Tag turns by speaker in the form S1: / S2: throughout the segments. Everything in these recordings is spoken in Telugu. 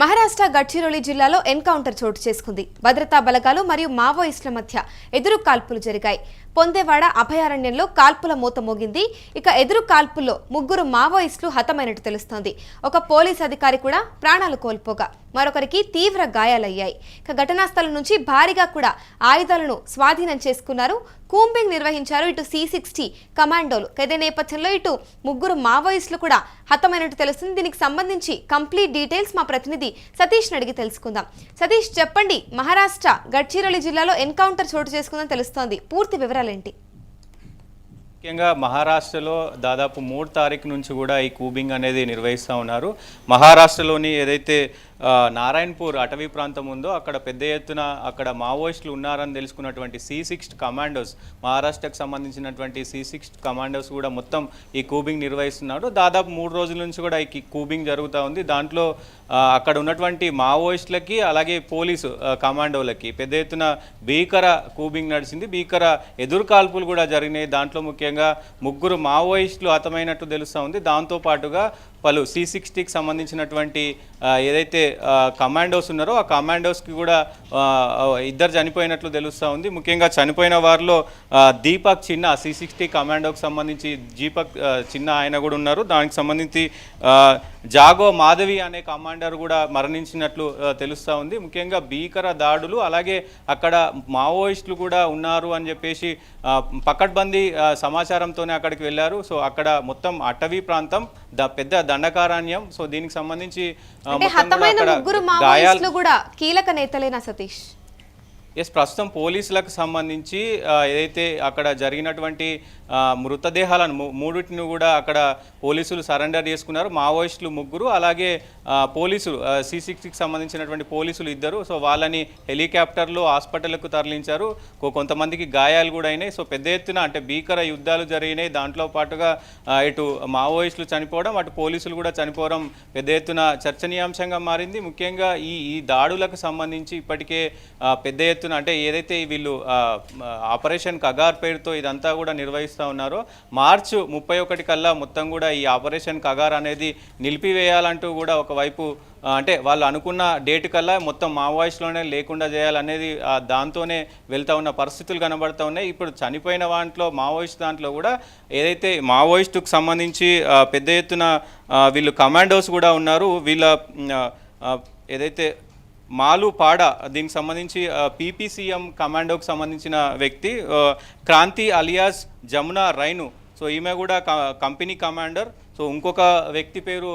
S1: మహారాష్ట్ర గడ్చిరోలి జిల్లాలో ఎన్కౌంటర్ చోటు చేసుకుంది. భద్రతా బలగాలు మరియు మావోయిస్టుల మధ్య ఎదురు కాల్పులు జరిగాయి. పొందేవాడ అభయారణ్యంలో కాల్పుల మోత మోగింది. ఇక ఎదురు కాల్పుల్లో 3 మావోయిస్టులు హతమైనట్టు తెలుస్తోంది. ఒక పోలీస్ అధికారి కూడా ప్రాణాలు కోల్పోగా మరొకరికి తీవ్ర గాయాలయ్యాయి. ఇక ఘటనా స్థలం నుంచి భారీగా కూడా ఆయుధాలను స్వాధీనం చేసుకున్నారు. కూంబింగ్ నిర్వహించారు ఇటు C60 కమాండోలు. ఇదే నేపథ్యంలో ఇటు 3 మావోయిస్టులు కూడా హతమైనట్టు తెలుస్తుంది. దీనికి సంబంధించి కంప్లీట్ డీటెయిల్స్ మా ప్రతినిధి సతీష్ అడిగి తెలుసుకుందాం. సతీష్, చెప్పండి, మహారాష్ట్ర గడ్చిరోలి జిల్లాలో ఎన్కౌంటర్ చోటు చేసుకుందని తెలుస్తోంది. పూర్తి వివరాలేంటి?
S2: ముఖ్యంగా మహారాష్ట్రలో దాదాపు 3 తారీఖు నుంచి కూడా ఈ కూబింగ్ అనేది నిర్వహిస్తూ ఉన్నారు. మహారాష్ట్రలోని ఏదైతే నారాయణపూర్ అటవీ ప్రాంతం ఉందో అక్కడ పెద్ద ఎత్తున అక్కడ మావోయిస్టులు ఉన్నారని తెలుసుకున్నటువంటి C60 కమాండోస్, మహారాష్ట్రకు సంబంధించినటువంటి C60 కమాండోస్ కూడా మొత్తం ఈ కూబింగ్ నిర్వహిస్తున్నారు. దాదాపు 3 రోజుల నుంచి కూడా ఈ కూబింగ్ జరుగుతూ ఉంది. దాంట్లో అక్కడ ఉన్నటువంటి మావోయిస్టులకి అలాగే పోలీసు కమాండోలకి పెద్ద ఎత్తున భీకర కూబింగ్ నడిచింది. భీకర ఎదురుకాల్పులు కూడా జరిగినాయి. దాంట్లో ముఖ్యంగా 3 మావోయిస్టులు హతమైనట్టు తెలుస్తూ ఉంది. దాంతోపాటుగా పలు C60కి సంబంధించినటువంటి ఏదైతే కమాండోస్ ఉన్నారో ఆ కమాండోస్కి కూడా 2 చనిపోయినట్లు తెలుస్తూ ఉంది. ముఖ్యంగా చనిపోయిన వారిలో దీపక్ చిన్న C60 కమాండోకి సంబంధించి దీపక్ చిన్న ఆయన కూడా ఉన్నారు. దానికి సంబంధించి జాగో మాధవి అనే కమాండర్ కూడా మరణించినట్లు తెలుస్తూ ఉంది. ముఖ్యంగా భీకర దాడులు, అలాగే అక్కడ మావోయిస్టులు కూడా ఉన్నారు అని చెప్పేసి పకడ్బందీ సమాచారంతోనే అక్కడికి వెళ్ళారు. సో అక్కడ మొత్తం అటవీ ప్రాంతం, పెద్ద దండకారణ్యం. సో దీనికి సంబంధించి
S1: గాయాలు కూడా కీలక నేతలేనా సతీష్?
S2: ప్రస్తుతం పోలీసులకు సంబంధించి ఏదైతే అక్కడ జరిగినటువంటి మృతదేహాలను 3టిని కూడా అక్కడ పోలీసులు సరెండర్ చేసుకున్నారు. మావోయిస్టులు 3, అలాగే పోలీసులు C60కి సంబంధించినటువంటి పోలీసులు 2. సో వాళ్ళని హెలికాప్టర్లో హాస్పిటల్కు తరలించారు. కొంతమందికి గాయాలు కూడా అయినాయి. సో పెద్ద ఎత్తున అంటే భీకర యుద్ధాలు జరిగినాయి. దాంట్లో పాటుగా ఇటు మావోయిస్టులు చనిపోవడం, అటు పోలీసులు కూడా చనిపోవడం పెద్ద ఎత్తున చర్చనీయాంశంగా మారింది. ముఖ్యంగా ఈ దాడులకు సంబంధించి ఇప్పటికే పెద్ద ఎత్తున అంటే ఏదైతే వీళ్ళు ఆపరేషన్ కగార్ పేరుతో ఇదంతా కూడా నిర్వహిస్తూ ఉన్నారో మార్చి 31 కల్లా మొత్తం కూడా ఈ ఆపరేషన్ కగార్ అనేది నిలిపివేయాలంటూ కూడా ఒకవైపు అంటే వాళ్ళు అనుకున్న డేట్ కల్లా మొత్తం మావోయిస్టులోనే లేకుండా చేయాలనేది దాంతోనే వెళ్తూ ఉన్న పరిస్థితులు కనబడుతూ ఉన్నాయి. ఇప్పుడు చనిపోయిన వాటిలో మావోయిస్ట్ దాంట్లో కూడా ఏదైతే మావోయిస్టుకు సంబంధించి పెద్ద ఎత్తున వీళ్ళు కమాండోస్ కూడా ఉన్నారు. వీళ్ళ ఏదైతే మాలు పాడ దీనికి సంబంధించి PPCM కమాండోకి సంబంధించిన వ్యక్తి క్రాంతి అలియాస్ జమునా రైను. సో ఈమె కూడా కంపెనీ కమాండర్. సో ఇంకొక వ్యక్తి పేరు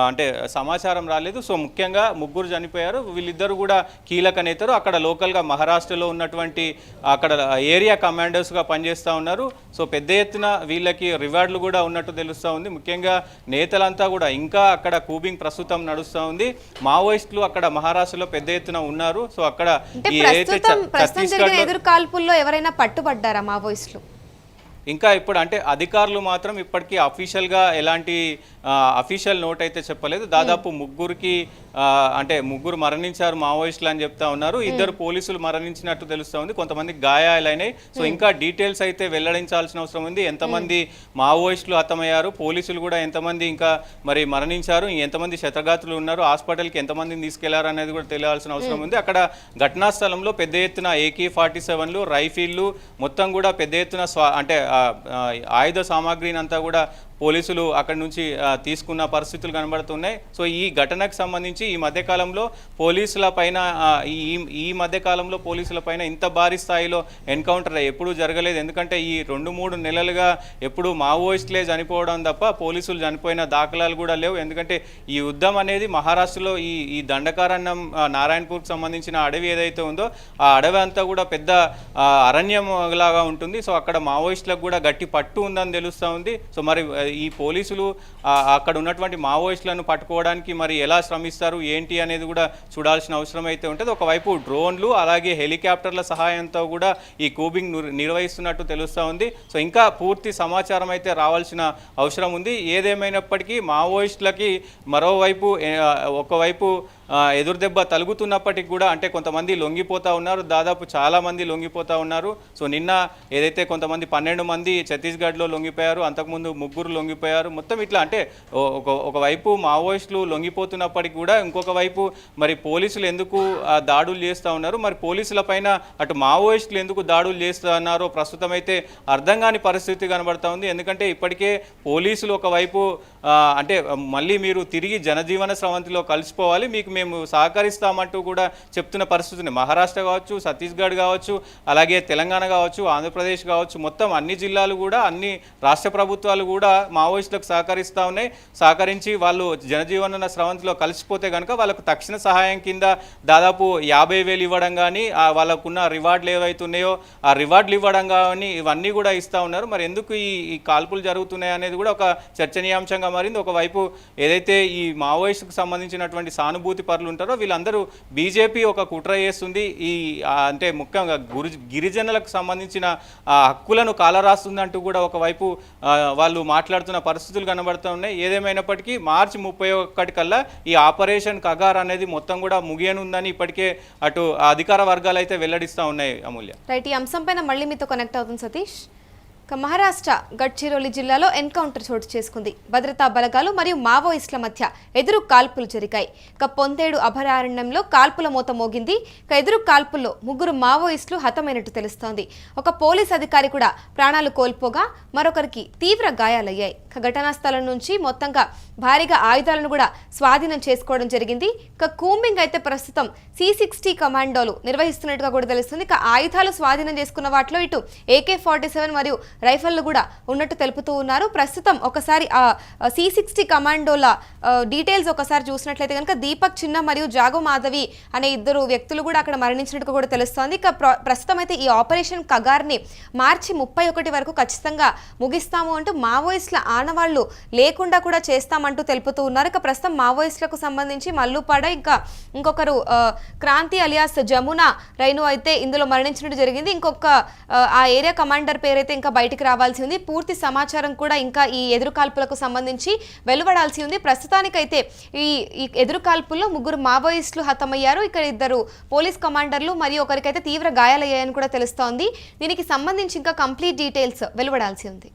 S2: అంటే సమాచారం రాలేదు. సో ముఖ్యంగా 3 చనిపోయారు. వీళ్ళిద్దరు కూడా కీలక నేతలు. అక్కడ లోకల్గా మహారాష్ట్రలో ఉన్నటువంటి అక్కడ ఏరియా కమాండర్స్గా పనిచేస్తూ ఉన్నారు. సో పెద్ద ఎత్తున వీళ్ళకి రివార్డులు కూడా ఉన్నట్టు తెలుస్తూ ఉంది. ముఖ్యంగా నేతలంతా కూడా ఇంకా అక్కడ కూబింగ్ ప్రస్తుతం నడుస్తూ ఉంది. మావోయిస్టులు అక్కడ మహారాష్ట్రలో పెద్ద ఎత్తున ఉన్నారు. సో అక్కడ
S1: ఎదురు కాల్పుల్లో ఎవరైనా పట్టుబడ్డారా మావోయిస్టులు?
S2: ఇంకా ఇప్పుడు అంటే అధికారులు మాత్రం ఇప్పటికీ అఫీషియల్గా ఎలాంటి అఫీషియల్ నోట్ అయితే చెప్పలేదు. దాదాపు 3కి అంటే 3 మరణించారు మావోయిస్టులు అని చెప్తా ఉన్నారు. 2 పోలీసులు మరణించినట్టు తెలుస్తూ ఉంది. కొంతమంది గాయాలైనాయి. సో ఇంకా డీటెయిల్స్ అయితే వెల్లడించాల్సిన అవసరం ఉంది. ఎంతమంది మావోయిస్టులు హతమయ్యారు, పోలీసులు కూడా ఎంతమంది ఇంకా మరి మరణించారు, ఎంతమంది శతగాత్రులు ఉన్నారు, హాస్పిటల్కి ఎంతమందిని తీసుకెళ్లారు అనేది కూడా తెలియాల్సిన అవసరం ఉంది. అక్కడ ఘటనా స్థలంలో పెద్ద ఎత్తున AK-47లు, రైఫిళ్లు మొత్తం కూడా పెద్ద ఎత్తున అంటే ఆయుధ సామాగ్రిని అంతా కూడా పోలీసులు అక్కడి నుంచి తీసుకున్న పరిస్థితులు కనబడుతున్నాయి. సో ఈ ఘటనకు సంబంధించి ఈ మధ్యకాలంలో పోలీసుల పైన ఇంత భారీ స్థాయిలో ఎన్కౌంటర్ ఎప్పుడూ జరగలేదు. ఎందుకంటే ఈ 2-3 నెలలుగా ఎప్పుడు మావోయిస్టులే చనిపోవడం తప్ప పోలీసులు చనిపోయిన దాఖలాలు కూడా లేవు. ఎందుకంటే ఈ యుద్ధం అనేది మహారాష్ట్రలో ఈ దండకారణ్యం నారాయణపూర్కి సంబంధించిన అడవి ఏదైతే ఉందో ఆ అడవి అంతా కూడా పెద్ద అరణ్యం లాగా ఉంటుంది. సో అక్కడ మావోయిస్టులకు కూడా గట్టి పట్టు ఉందని తెలుస్తూ ఉంది. సో మరి ఈ పోలీసులు అక్కడ ఉన్నటువంటి మావోయిస్టులను పట్టుకోవడానికి మరి ఎలా శ్రమిస్తారు ఏంటి అనేది కూడా చూడాల్సిన అవసరం అయితే ఉంటుంది. ఒకవైపు డ్రోన్లు అలాగే హెలికాప్టర్ల సహాయంతో కూడా ఈ కూబింగ్ నిర్వహిస్తున్నట్టు తెలుస్తూ ఉంది. సో ఇంకా పూర్తి సమాచారం అయితే రావాల్సిన అవసరం ఉంది. ఏదేమైనప్పటికీ మావోయిస్టులకి మరోవైపు ఒకవైపు ఎదురు దెబ్బ తలుగుతున్నప్పటికీ కూడా అంటే కొంతమంది లొంగిపోతూ ఉన్నారు, దాదాపు చాలామంది లొంగిపోతూ ఉన్నారు. సో నిన్న ఏదైతే కొంతమంది 12 మంది ఛత్తీస్గఢ్లో లొంగిపోయారు, అంతకుముందు 3 లొంగిపోయారు. మొత్తం ఇట్లా అంటే ఒకవైపు మావోయిస్టులు లొంగిపోతున్నప్పటికీ కూడా ఇంకొక వైపు మరి పోలీసులు ఎందుకు దాడులు చేస్తూ ఉన్నారు, మరి పోలీసుల పైన అటు మావోయిస్టులు ఎందుకు దాడులు చేస్తూ ఉన్నారో ప్రస్తుతం అయితే అర్థం కాని పరిస్థితి కనబడతా ఉంది. ఎందుకంటే ఇప్పటికే పోలీసులు ఒకవైపు అంటే మళ్ళీ మీరు తిరిగి జనజీవన స్రవంతిలో కలిసిపోవాలి, మీకు మేము సహకరిస్తామంటూ కూడా చెప్తున్న పరిస్థితిని మహారాష్ట్ర కావచ్చు, ఛత్తీస్గఢ్ కావచ్చు, అలాగే తెలంగాణ కావచ్చు, ఆంధ్రప్రదేశ్ కావచ్చు, మొత్తం అన్ని జిల్లాలు కూడా అన్ని రాష్ట్ర ప్రభుత్వాలు కూడా మావోయిస్టులకు సహకరిస్తూ ఉన్నాయి. సహకరించి వాళ్ళు జనజీవన స్రవంతిలో కలిసిపోతే కనుక వాళ్ళకు తక్షణ సహాయం కింద దాదాపు 50,000 ఇవ్వడం కానీ, వాళ్ళకున్న రివార్డులు ఏవైతే ఉన్నాయో ఆ రివార్డులు ఇవ్వడం కానీ ఇవన్నీ కూడా ఇస్తూ ఉన్నారు. మరి ఎందుకు ఈ కాల్పులు జరుగుతున్నాయి అనేది కూడా ఒక చర్చనీయాంశంగా మారింది. ఒకవైపు ఏదైతే ఈ మావోయిస్టుకు సంబంధించినటువంటి సానుభూతి పరులు ఉంటారో వీళ్ళందరూ బీజేపీ ఒక కుట్ర చేస్తుంది, ఈ అంటే ముఖ్యంగా గిరిజనులకు సంబంధించిన హక్కులను కాలరాస్తుందంటూ కూడా ఒకవైపు వాళ్ళు మాట్లాడుతున్న పరిస్థితులు కనబడుతూ ఉన్నాయి. ఏదేమైనప్పటికీ మార్చి 31 కల్లా ఈ ఆపరేషన్ కగార్ అనేది మొత్తం కూడా ముగియనుందని ఇప్పటికే అటు అధికార వర్గాలు అయితే వెల్లడిస్తూ ఉన్నాయి. అమూల్య,
S1: రైట్, ఈ అంశం పైన మళ్ళీ మీతో కనెక్ట్ అవుతుంది సతీష్. మహారాష్ట్ర గడ్చిరోలి జిల్లాలో ఎన్కౌంటర్ చోటు చేసుకుంది. భద్రతా బలగాలు మరియు మావోయిస్టుల మధ్య ఎదురు కాల్పులు జరిగాయి. పొందేడు అభయారణ్యంలో కాల్పుల మోత మోగింది. ఎదురు కాల్పుల్లో 3 మావోయిస్టులు హతమైనట్టు తెలుస్తోంది. ఒక పోలీస్ అధికారి కూడా ప్రాణాలు కోల్పోగా మరొకరికి తీవ్ర గాయాలయ్యాయి. ఘటనా స్థలం నుంచి మొత్తంగా భారీగా ఆయుధాలను కూడా స్వాధీనం చేసుకోవడం జరిగింది. కూంబింగ్ అయితే ప్రస్తుతం C-60 కమాండోలు నిర్వహిస్తున్నట్టుగా కూడా తెలుస్తుంది. ఆయుధాలు స్వాధీనం చేసుకున్న వాటిలో ఇటు AK-47 మరియు రైఫళ్లు కూడా ఉన్నట్టు తెలుపుతూ ఉన్నారు. ప్రస్తుతం ఒకసారి ఆ C-60 కమాండోల డీటెయిల్స్ ఒకసారి చూసినట్లయితే కనుక దీపక్ చిన్న మరియు జాగు మాధవి అనే 2 వ్యక్తులు కూడా అక్కడ మరణించినట్టుగా కూడా తెలుస్తోంది. ప్రస్తుతం అయితే ఈ ఆపరేషన్ కగార్ని మార్చి 31 వరకు ఖచ్చితంగా ముగిస్తాము అంటూ మావోయిస్టుల ఆనవాళ్లు లేకుండా కూడా చేస్తామంటూ తెలుపుతూ ఉన్నారు. ప్రస్తుతం మావోయిస్టులకు సంబంధించి మల్లుపాడ ఇంకొకరు క్రాంతి అలియాస్ జమున రైను అయితే ఇందులో మరణించినట్టు జరిగింది. ఇంకొక ఆ ఏరియా కమాండర్ పేరైతే ఇంకా బయటికి రావాల్సి ఉంది. పూర్తి సమాచారం కూడా ఇంకా ఈ ఎదురుకాల్పులకు సంబంధించి వెలువడాల్సి ఉంది. ప్రస్తుతానికైతే ఈ ఎదురుకాల్పుల్లో 3 మావోయిస్టులు హతమయ్యారు. ఇక్కడ 2 పోలీస్ కమాండర్లు మరియు ఒకరికైతే తీవ్ర గాయాలయ్యాయని కూడా తెలుస్తోంది. దీనికి సంబంధించి ఇంకా కంప్లీట్ డీటెయిల్స్ వెలువడాల్సి ఉంది.